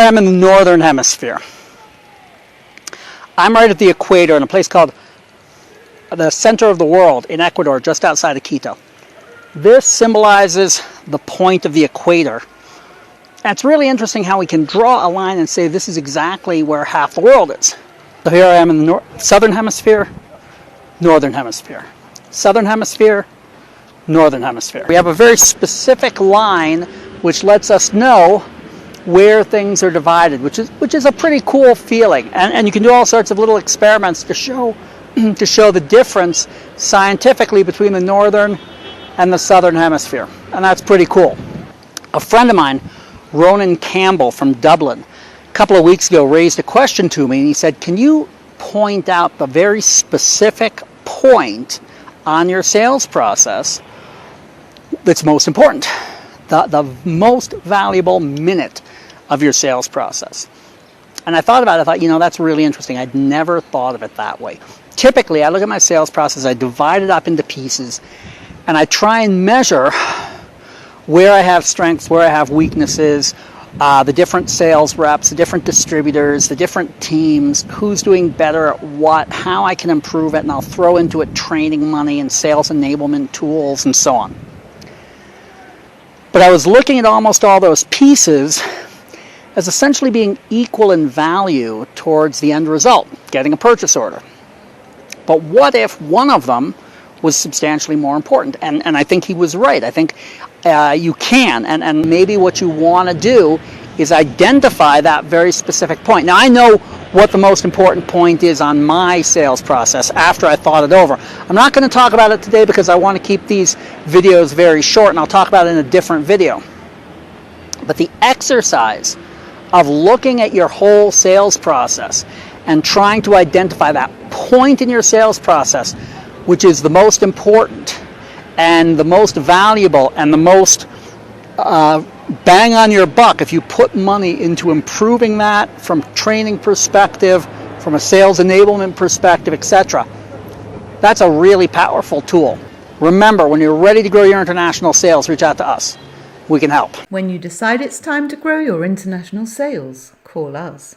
am in the northern hemisphere. I'm right at the equator in a place called the center of the world in Ecuador, just outside of Quito. This symbolizes the point of the equator. And it's really interesting how we can draw a line and say this is exactly where half the world is. So here I am in the southern hemisphere, northern hemisphere. Southern hemisphere, northern hemisphere. We have a very specific line which lets us know where things are divided, which is a pretty cool feeling. And you can do all sorts of little experiments to show the difference scientifically between the northern and the southern hemisphere. And that's pretty cool. A friend of mine, Ronan Campbell from Dublin, a couple of weeks ago raised a question to me, and he said, can you point out the very specific point on your sales process that's most important, the most valuable minute of your sales process? And I thought about it, I thought, that's really interesting. I'd never thought of it that way. Typically, I look at my sales process, I divide it up into pieces, and I try and measure where I have strengths, where I have weaknesses, the different sales reps, the different distributors, the different teams, who's doing better at what, how I can improve it, and I'll throw into it training money and sales enablement tools and so on. But I was looking at almost all those pieces as essentially being equal in value towards the end result, getting a purchase order. But what if one of them was substantially more important? And I think he was right. I think you can, and maybe what you want to do is identify that very specific point. Now, I know what the most important point is on my sales process after I thought it over. I'm not going to talk about it today because I want to keep these videos very short, and I'll talk about it in a different video. But the exercise of looking at your whole sales process and trying to identify that point in your sales process which is the most important and the most valuable and the most bang on your buck if you put money into improving that from training perspective, from a sales enablement perspective, etc. That's a really powerful tool. Remember, when you're ready to grow your international sales, reach out to us. We can help. When you decide it's time to grow your international sales, call us.